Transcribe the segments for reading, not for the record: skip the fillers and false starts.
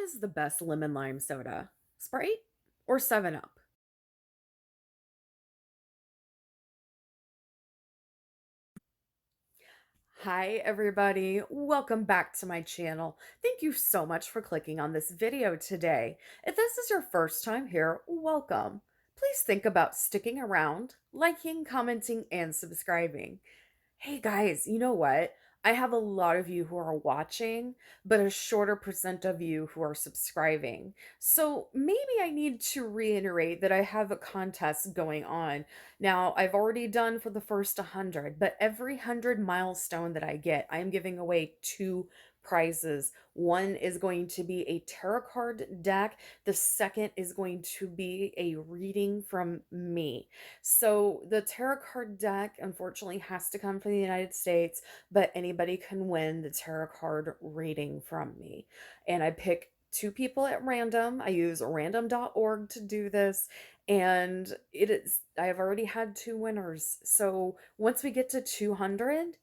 is the best lemon lime soda? Sprite or 7 Up? Hi everybody, welcome back to my channel. Thank you so much for clicking on this video today. If this is your first time here, welcome. Please think about sticking around, liking, commenting, and subscribing. Hey guys, you know what? I have a lot of you who are watching, but a shorter percent of you who are subscribing. So maybe I need to reiterate that I have a contest going on. Now, I've already done for the first 100, but every 100 milestone that I get, I am giving away two prizes. One is going to be a tarot card deck. The second is going to be a reading from me. So the tarot card deck unfortunately has to come from the United States, but anybody can win the tarot card reading from me. And I pick two people at random. I use random.org to do this. And I have already had two winners. So once we get to 200,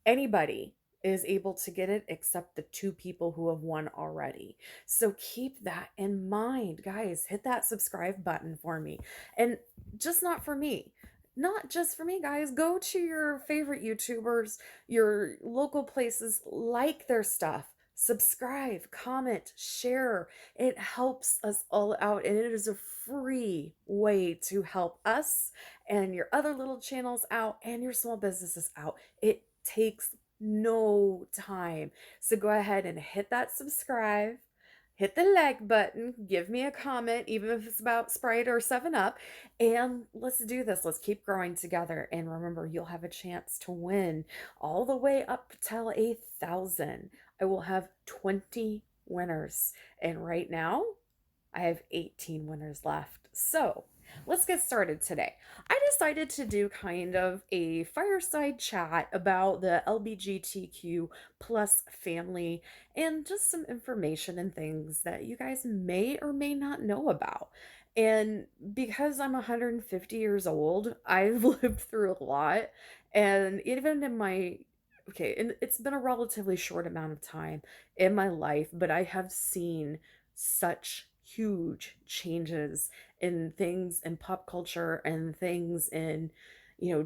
anybody is able to get it except the two people who have won already. So keep that in mind, guys. Hit that subscribe button for me. And just not for me. Not just for me, guys. Go to your favorite YouTubers, your local places, like their stuff. Subscribe, comment, share. It helps us all out, and it is a free way to help us and your other little channels out and your small businesses out. It takes no time. So go ahead and hit that subscribe, hit the like button, give me a comment, even if it's about Sprite or 7 Up, and let's do this. Let's keep growing together. And remember, you'll have a chance to win all the way up till 1,000. I will have 20 winners. And right now, I have 18 winners left. So let's get started today. I decided to do kind of a fireside chat about the LGBTQ plus family and just some information and things that you guys may or may not know about. And because I'm 150 years old, I've lived through a lot. And even in my okay, and it's been a relatively short amount of time in my life, but I have seen such huge changes in things in pop culture and things in,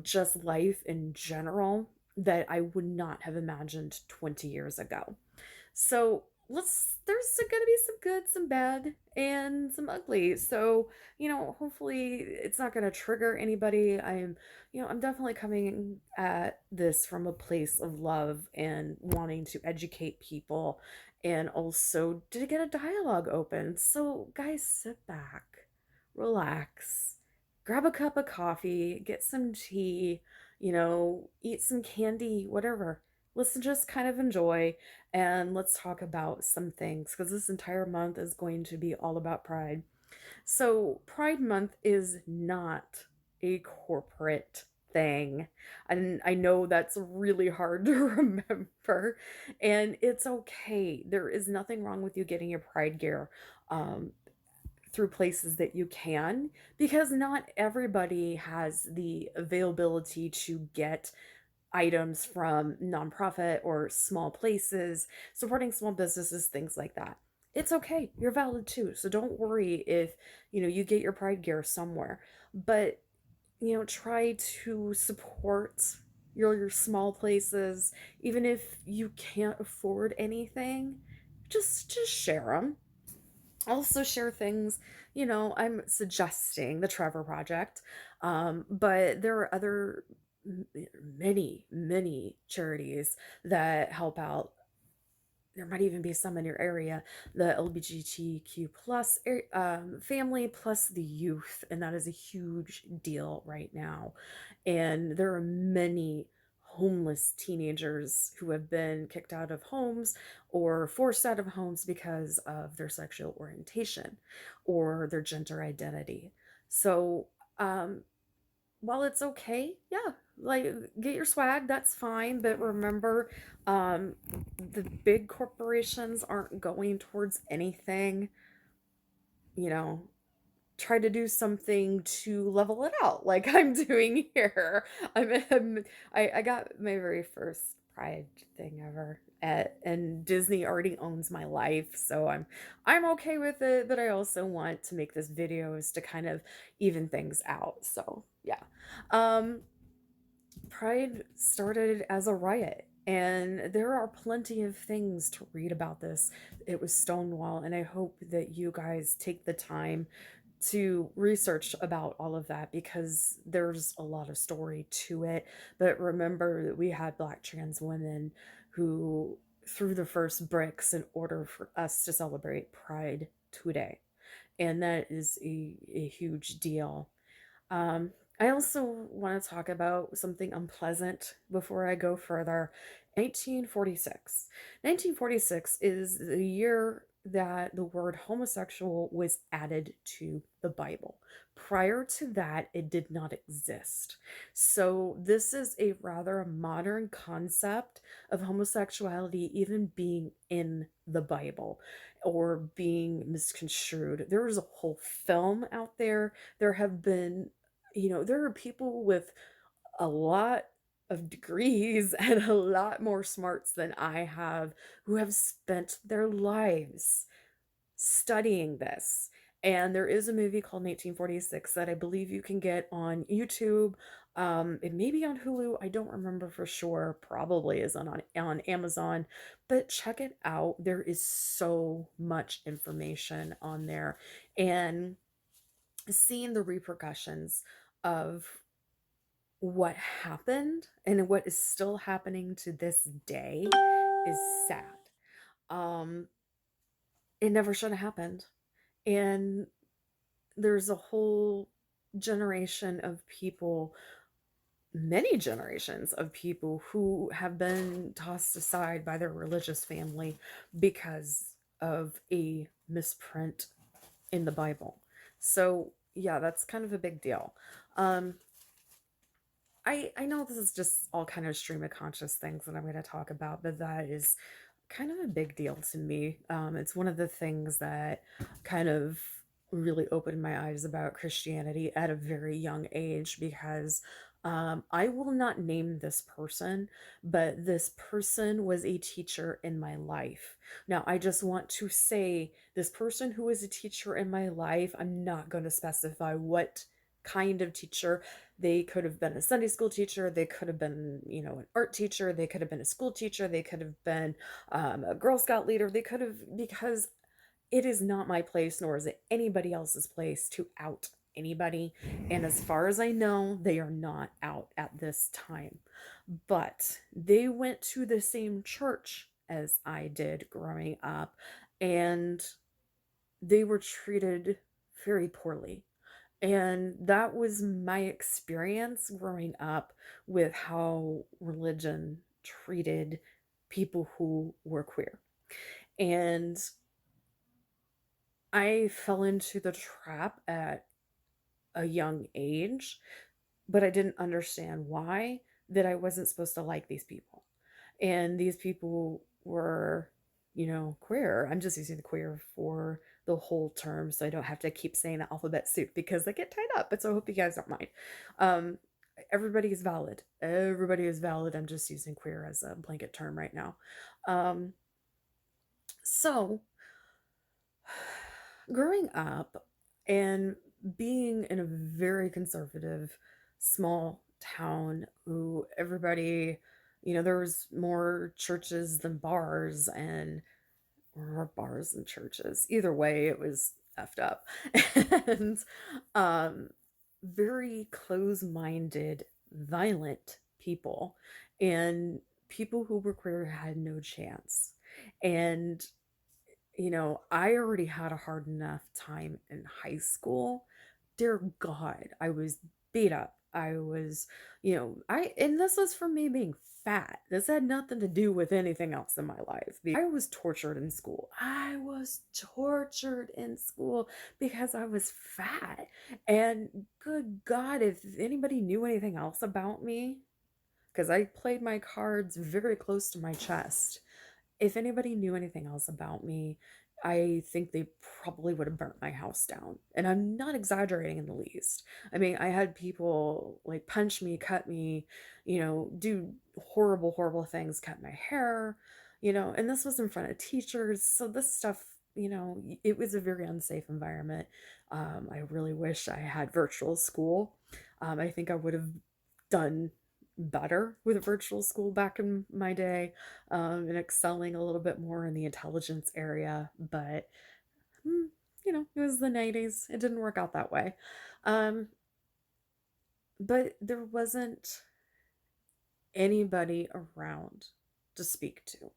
just life in general that I would not have imagined 20 years ago. So there's going to be some good, some bad, and some ugly. So, hopefully it's not going to trigger anybody. I'm definitely coming at this from a place of love and wanting to educate people and also to get a dialogue open. So, guys, sit back, relax, grab a cup of coffee, get some tea, eat some candy, whatever. Let's just kind of enjoy and let's talk about some things because this entire month is going to be all about Pride. So, Pride Month is not a corporate thing. And I know that's really hard to remember, and it's okay. There is nothing wrong with you getting your Pride gear um, through places that you can, because not everybody has the availability to get items from nonprofit or small places, supporting small businesses, things like that. It's okay. You're valid too. So don't worry if, you get your Pride gear somewhere. But, try to support your small places even if you can't afford anything. Just share them. Also share things, I'm suggesting the Trevor Project, but there are other many charities that help out. There might even be some in your area, the LGBTQ plus family plus the youth, and that is a huge deal right now. And there are many homeless teenagers who have been kicked out of homes or forced out of homes because of their sexual orientation or their gender identity. So, while it's okay, yeah, like get your swag, that's fine. But remember, the big corporations aren't going towards anything, you know. Try to do something to level it out, like I'm doing here. I got my very first Pride thing ever. and Disney already owns my life, so I'm okay with it, but I also want to make this videos to kind of even things out. So, yeah. Um Pride started as a riot, and there are plenty of things to read about this. It was Stonewall, and I hope that you guys take the time to research about all of that because there's a lot of story to it. But remember that we had Black trans women who threw the first bricks in order for us to celebrate Pride today. And that is a huge deal. Um, I also want to talk about something unpleasant before I go further. 1946. 1946 is the year that the word homosexual was added to the Bible. Prior to that, it did not exist. So, this is a rather modern concept of homosexuality even being in the Bible or being misconstrued. There is a whole film out there. There have been, there are people with a lot of degrees and a lot more smarts than I have who have spent their lives studying this. And there is a movie called 1946 that I believe you can get on YouTube. It may be on Hulu. I don't remember for sure. Probably is on Amazon. But check it out. There is so much information on there. And seeing the repercussions of what happened and what is still happening to this day is sad. Um, it never should have happened. And there's a whole generation of people, many generations of people who have been tossed aside by their religious family because of a misprint in the Bible. So, yeah, that's kind of a big deal. Um, I know this is just all kind of stream of conscious things that I'm going to talk about, but that is kind of a big deal to me. It's one of the things that kind of really opened my eyes about Christianity at a very young age because I will not name this person, but this person was a teacher in my life. Now, I just want to say this person who was a teacher in my life, I'm not going to specify what kind of teacher. They could have been a Sunday school teacher, they could have been, an art teacher, they could have been a school teacher, they could have been a Girl Scout leader. They could have, because it is not my place, nor is it anybody else's place to out anybody. And as far as I know, they are not out at this time. But they went to the same church as I did growing up, and they were treated very poorly. And that was my experience growing up with how religion treated people who were queer. And I fell into the trap at a young age, but I didn't understand why, that I wasn't supposed to like these people. And these people were, queer. I'm just using the queer for the whole term so I don't have to keep saying the alphabet soup because I get tied up. But so I hope you guys don't mind. Um, Everybody is valid. Everybody is valid. I'm just using queer as a blanket term right now. Um, so growing up and being in a very conservative small town who everybody, there was more churches than bars and or bars and churches. Either way, it was effed up. And um very close-minded, violent people and people who were queer had no chance. And I already had a hard enough time in high school. Dear God, I was beat up. I was, and this was from me being fat. This had nothing to do with anything else in my life. I was tortured in school. I was tortured in school because I was fat. And good God, if anybody knew anything else about me, because I played my cards very close to my chest, if anybody knew anything else about me, I think they probably would have burnt my house down. And I'm not exaggerating in the least. I mean, I had people like punch me, cut me, do horrible, horrible things, cut my hair. and this was in front of teachers. So this stuff, it was a very unsafe environment. I really wish I had virtual school. I think I would have done better with virtual school back in my day, and excelling a little bit more in the intelligence area. But, mm, it was the 90s. It didn't work out that way. Um, but there wasn't anybody around to speak to.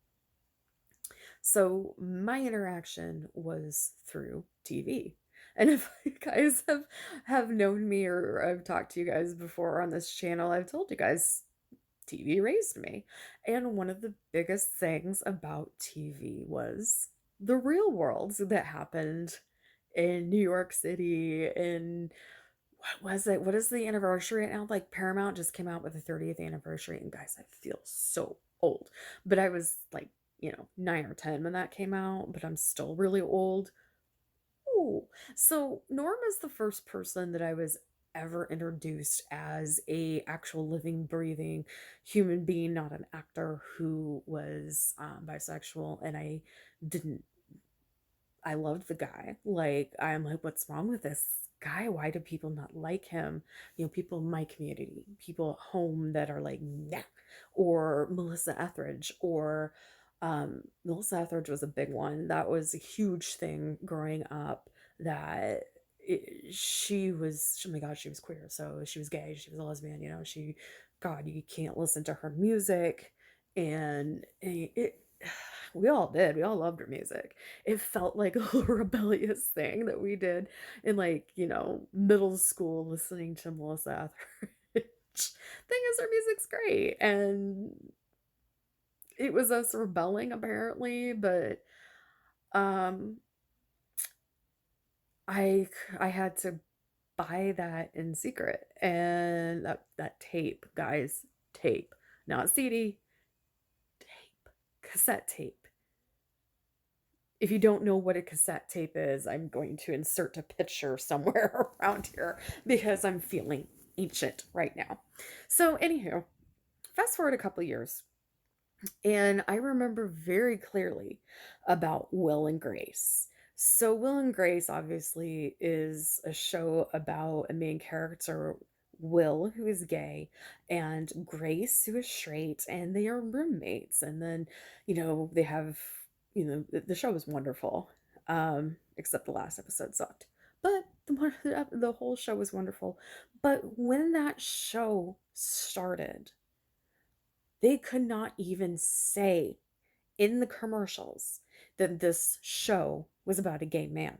So my interaction was through TV. And if you guys have known me or I've talked to you guys before on this channel, I've told you guys TV raised me. And one of the biggest things about TV was the real world that happened in New York City, in what was it? What is the anniversary right now? Like Paramount just came out with the 30th anniversary, and guys, I feel so old. But I was like, 9 or 10 when that came out, but I'm still really old. Ooh. So Norm is the first person that I was ever introduced as a actual living, breathing human being, not an actor, who was bisexual, and didn't I loved the guy. Like, I'm like, what's wrong with this guy? Why do people not like him? People in my community, people at home that are like, nah. Or Melissa Etheridge, or Melissa Etheridge was a big one. That was a huge thing growing up. That she was, oh my God, she was queer. So she was gay, she was a lesbian, God, you can't listen to her music. And we all did. We all loved her music. It felt like a rebellious thing that we did in, like, middle school, listening to Melissa Etheridge. Thing is, her music's great. And it was us rebelling, apparently, but um I had to buy that in secret. And that tape, guys, tape, not CD, tape, cassette tape. If you don't know what a cassette tape is, I'm going to insert a picture somewhere around here because I'm feeling ancient right now. So, anywho, fast forward a couple years, and I remember very clearly about Will and Grace. So, Will and Grace obviously is a show about a main character, Will, who is gay, and Grace, who is straight, and they are roommates. And then, they have, the show is wonderful, except the last episode sucked. But the whole show was wonderful. But when that show started, they could not even say in the commercials that this show was about a gay man.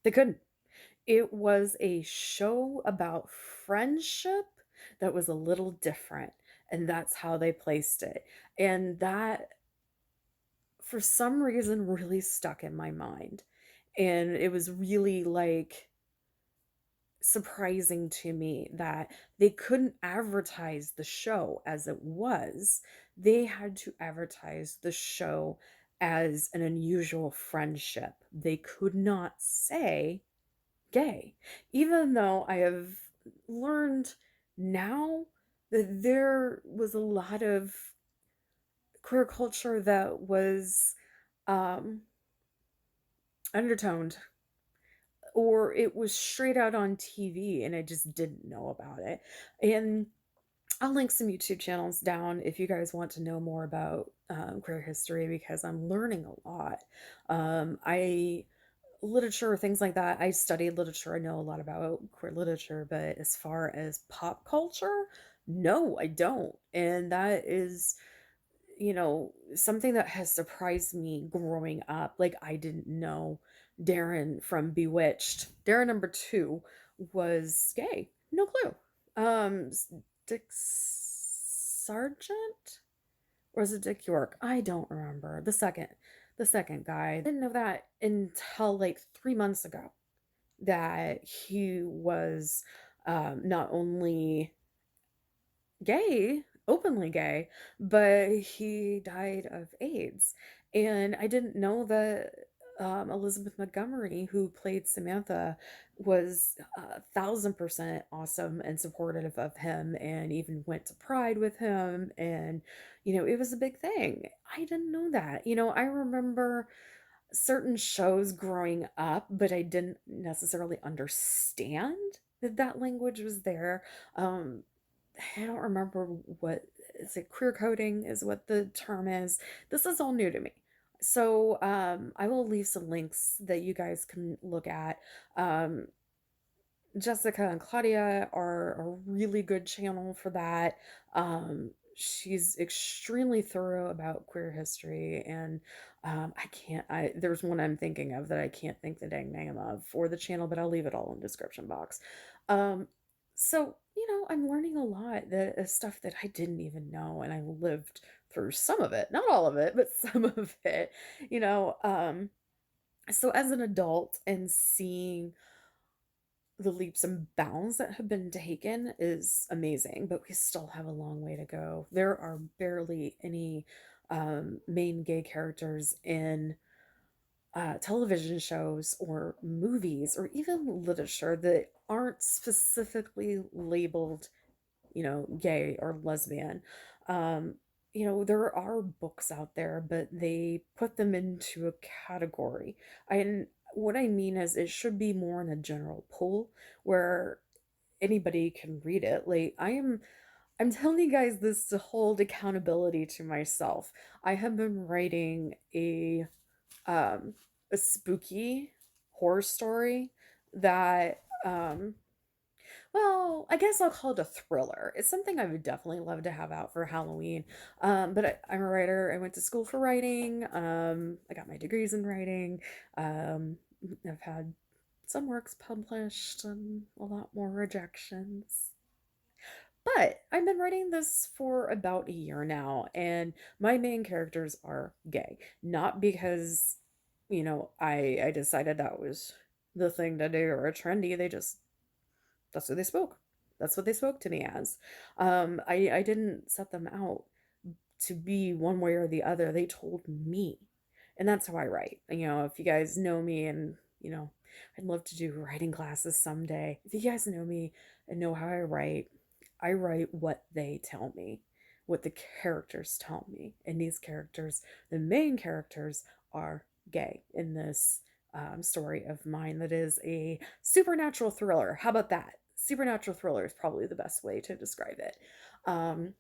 They couldn't. It was a show about friendship that was a little different, and that's how they placed it. And that, for some reason, really stuck in my mind. And it was really, like, surprising to me that they couldn't advertise the show as it was. They had to advertise the show as an unusual friendship. They could not say gay, even though I have learned now that there was a lot of queer culture that was um, undertoned, or it was straight out on TV and I just didn't know about it. And I'll link some YouTube channels down if you guys want to know more about queer history, because I'm learning a lot. I literature, things like that. I studied literature. I know a lot about queer literature, but as far as pop culture, no, I don't. And that is, something that has surprised me growing up. Like, I didn't know Darren from Bewitched. Darren number 2 was gay. No clue. Dick Sargent? Or is it Dick York? I don't remember. The second guy. I didn't know that until like 3 months ago, that he was not only gay, openly gay, but he died of AIDS. And I didn't know that Elizabeth Montgomery, who played Samantha, was 1,000% awesome and supportive of him, and even went to Pride with him. And, it was a big thing. I didn't know that. I remember certain shows growing up, but I didn't necessarily understand that that language was there. Um, I don't remember what is it, queer coding is what the term is. This is all new to me. So I will leave some links that you guys can look at. Um, Jessica and Claudia are a really good channel for that. She's extremely thorough about queer history, and there's one I'm thinking of that I can't think the dang name of for the channel, but I'll leave it all in the description box. Um, so, I'm learning a lot that is stuff that I didn't even know, and I lived through some of it, not all of it, but some of it, you know. So as an adult and seeing the leaps and bounds that have been taken is amazing, but we still have a long way to go. There are barely any main gay characters in television shows or movies or even literature that aren't specifically labeled, gay or lesbian. Um, there are books out there, but they put them into a category. And what I mean is it should be more in a general pool where anybody can read it. Like I'm telling you guys this to hold accountability to myself. I have been writing um a spooky horror story that well, I guess I'll call it a thriller. It's something I would definitely love to have out for Halloween. But I'm a writer. I went to school for writing. I got my degrees in writing. Um, I've had some works published and a lot more rejections. But I've been writing this for about a year now, and my main characters are gay. Not because, I decided that was the thing to do or trendy. That's what they spoke. That's what they spoke to me as. I didn't set them out to be one way or the other. They told me. And that's how I write. If you guys know me and, I'd love to do writing classes someday. If you guys know me and know how I write what they tell me, what the characters tell me. And these characters, the main characters, are gay in this story of mine that is a supernatural thriller. How about that? Supernatural thriller is probably the best way to describe it. Um,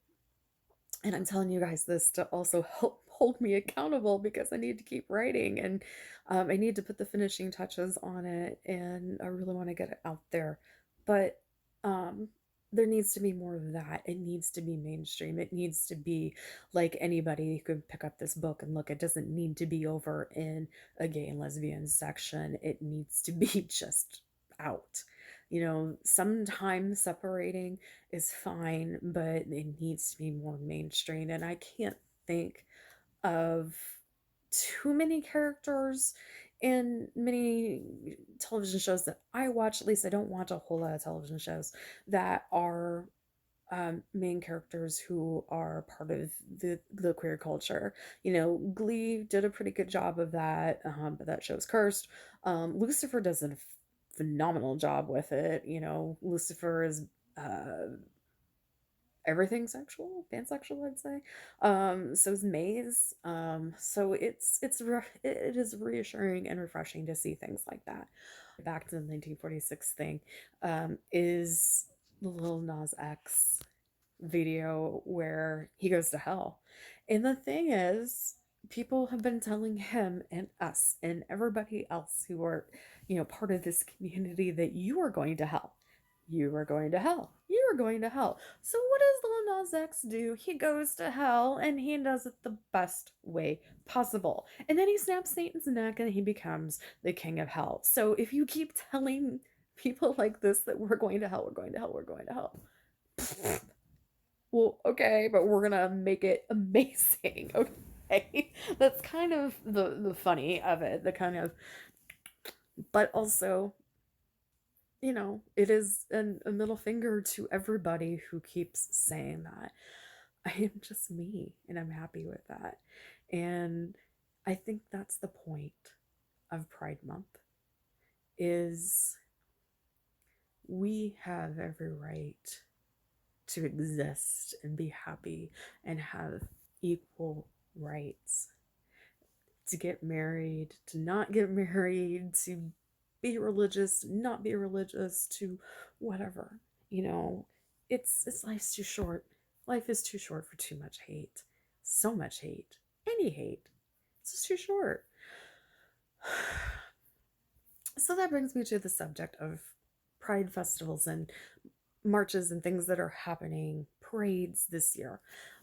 and I'm telling you guys this to also help hold me accountable because I need to keep writing and I need to put the finishing touches on it and I really want to get it out there. But um, there needs to be more of that. It needs to be mainstream. It needs to be like anybody who can pick up this book and look. It doesn't need to be over in a gay and lesbian section. It needs to be just out. Sometimes separating is fine, but it needs to be more mainstream. And I can't think of too many characters in many television shows that I watch. At least I don't watch a whole lot of television shows that are main characters who are part of the queer culture. Glee did a pretty good job of that, but that show's cursed. Lucifer does a phenomenal job with it. Lucifer is uh, everything sexual, pansexual, I'd say. So is Maze. So it is reassuring and refreshing to see things like that. Back to the 1946 thing, is the Lil Nas X video where he goes to hell. And the thing is, people have been telling him and us and everybody else who are, part of this community that you are going to hell. You are going to hell. You are going to hell. So what does Lil Nas X do? He goes to hell and he does it the best way possible. And then he snaps Satan's neck and he becomes the king of hell. So if you keep telling people like this that we're going to hell, we're going to hell, we're going to hell. Well, okay, but we're gonna make it amazing. Okay. That's kind of the funny of it, the kind of, but also, it is a middle finger to everybody who keeps saying that. I am just me and I'm happy with that. And I think that's the point of Pride Month is we have every right to exist and be happy and have equal rights to get married, to not get married, to be religious, not be religious, to whatever. You know, it's life's too short. Life is too short for too much hate. So much hate. Any hate. It's just too short. So that brings me to the subject of pride festivals and marches and things that are happening, parades this year.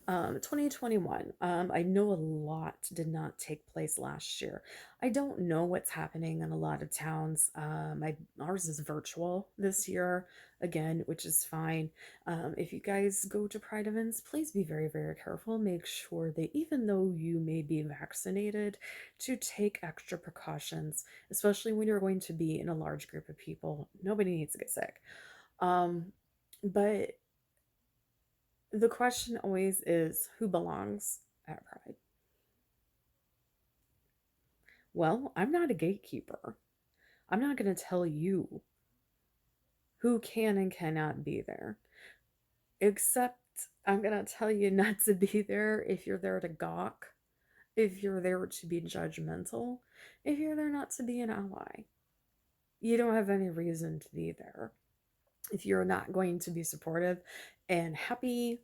2021, I know a lot did not take place last year. I don't know what's happening in a lot of towns. Ours is virtual this year, again, which is fine. If you guys go to pride events, please be very, very careful. Make sure that even though you may be vaccinated, to take extra precautions, especially when you're going to be in a large group of people. Nobody needs to get sick. But the question always is, who belongs at Pride? Well, I'm not a gatekeeper. I'm not going to tell you who can and cannot be there, except I'm going to tell you not to be there if you're there to gawk, if you're there to be judgmental, if you're there not to be an ally. You don't have any reason to be there. If you're not going to be supportive and happy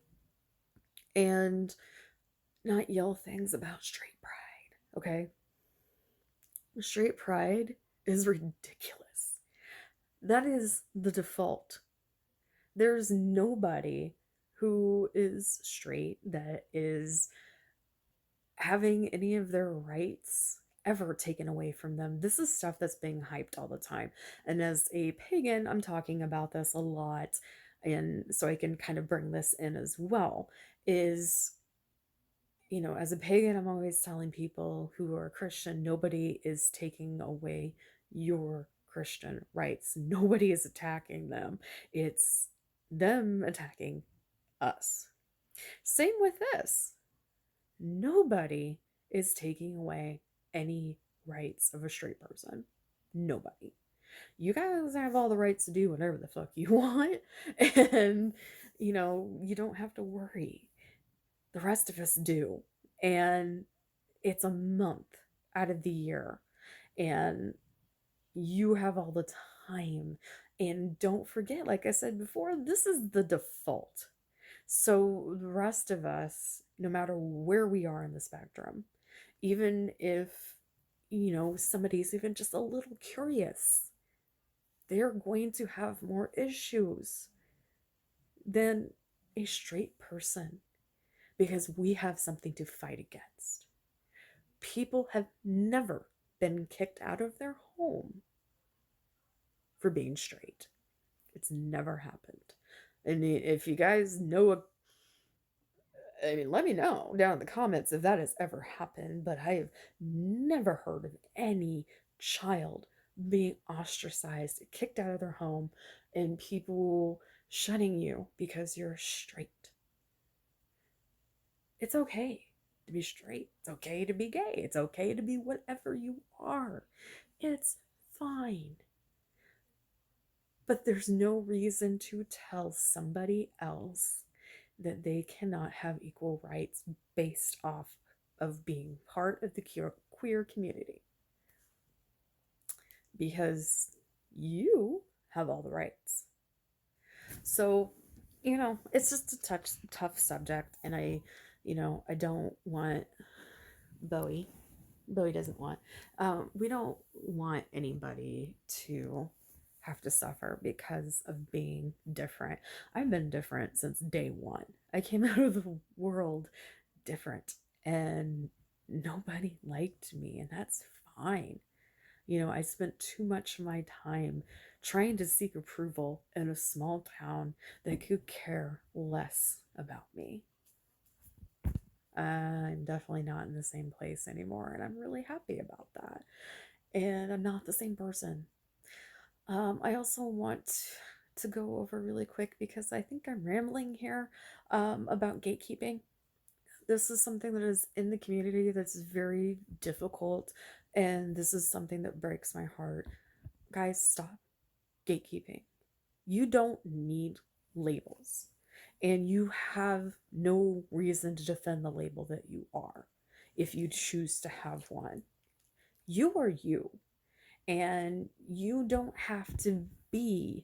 and not yell things about straight pride, okay? Straight pride is ridiculous. That is the default. There's nobody who is straight that is having any of their rights ever taken away from them. This is stuff that's being hyped all the time. And as a pagan, I'm talking about this a lot. And so I can kind of bring this in as well. Is, you know, as a pagan, I'm always telling people who are Christian, nobody is taking away your Christian rights. Nobody is attacking them. It's them attacking us. Same with this. Nobody is taking away any rights of a straight person. Nobody. You guys have all the rights to do whatever the fuck you want. And, you know, you don't have to worry. The rest of us do. And it's a month out of the year. And you have all the time. And don't forget, like I said before, this is the default. So the rest of us, no matter where we are in the spectrum, even if, you know, somebody's even just a little curious, they're going to have more issues than a straight person because we have something to fight against. People have never been kicked out of their home for being straight. It's never happened. And if you guys know, I mean, let me know down in the comments if that has ever happened. But I have never heard of any child being ostracized, kicked out of their home, and people shunning you because you're straight. It's okay to be straight. It's okay to be gay. It's okay to be whatever you are. It's fine. But there's no reason to tell somebody else that they cannot have equal rights based off of being part of the queer community. Because you have all the rights. So, you know, it's just a tough subject. And I don't want Bowie. Bowie doesn't want. We don't want anybody to have to suffer because of being different. I've been different since day one. I came out of the world different and nobody liked me, and that's fine. You know, I spent too much of my time trying to seek approval in a small town that could care less about me. I'm definitely not in the same place anymore, and I'm really happy about that. And I'm not the same person. I also want to go over really quick because I think I'm rambling here about gatekeeping. This is something that is in the community that's very difficult And this is something that breaks my heart. Guys, stop gatekeeping. You don't need labels. And you have no reason to defend the label that you are if you choose to have one. You are you. And you don't have to be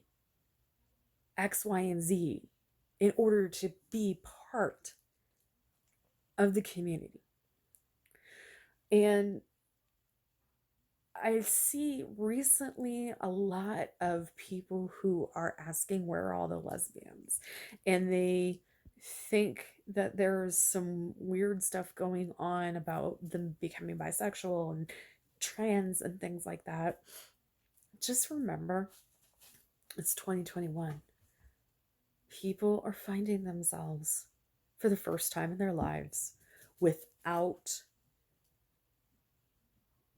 X, Y, and Z in order to be part of the community. And I see recently a lot of people who are asking where are all the lesbians, and they think that there's some weird stuff going on about them becoming bisexual and trans and things like that. Just remember, it's 2021. People are finding themselves for the first time in their lives without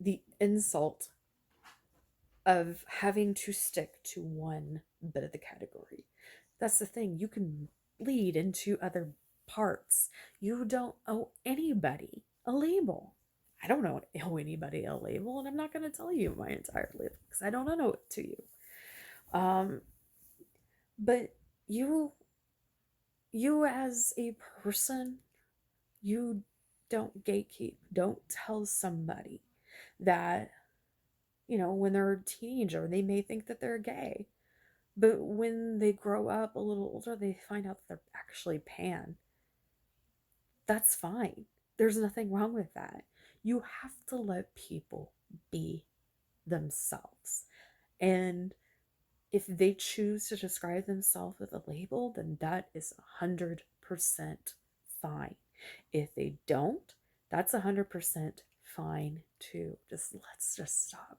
the insult of having to stick to one bit of the category. That's the thing. You can bleed into other parts. You don't owe anybody a label. I don't owe anybody a label, and I'm not going to tell you my entire label because I don't know it to you. But you as a person, you don't gatekeep. Don't tell somebody that, when they're a teenager, they may think that they're gay. But when they grow up a little older, they find out that they're actually pan. That's fine. There's nothing wrong with that. You have to let people be themselves. And if they choose to describe themselves with a label, then that is 100% fine. If they don't, that's 100% fine too. Let's just stop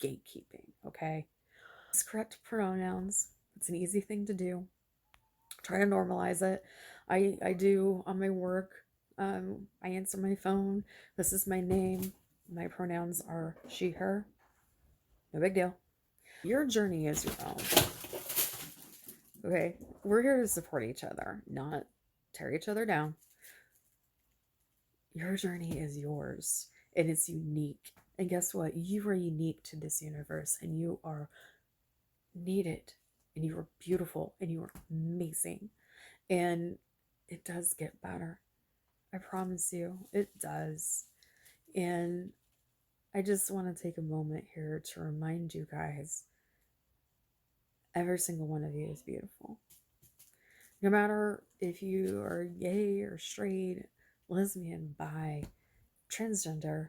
gatekeeping, okay? Correct pronouns. It's an easy thing to do. Try to normalize it. I do on my work. I answer my phone. This is my name. My pronouns are she, her. No big deal. Your journey is your own. Okay? We're here to support each other, not tear each other down. Your journey is yours, and it's unique. And guess what? You are unique to this universe, and you are needed, and you are beautiful, and you are amazing. And it does get better. I promise you, it does. And I just want to take a moment here to remind you guys, every single one of you is beautiful. No matter if you are gay or straight, lesbian, bi, transgender,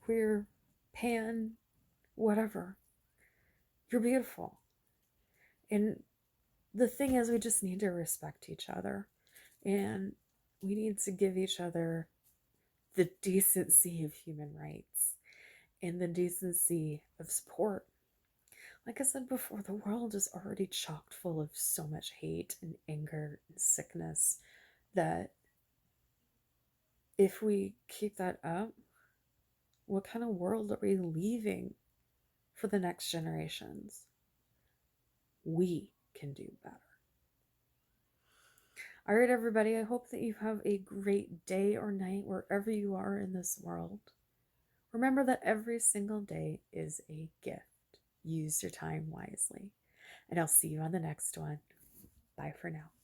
queer, pan, whatever, you're beautiful. And the thing is, we just need to respect each other. And we need to give each other the decency of human rights and the decency of support. Like I said before, the world is already chocked full of so much hate and anger and sickness that if we keep that up, what kind of world are we leaving for the next generations? We can do better. All right, everybody, I hope that you have a great day or night wherever you are in this world. Remember that every single day is a gift. Use your time wisely. And I'll see you on the next one. Bye for now.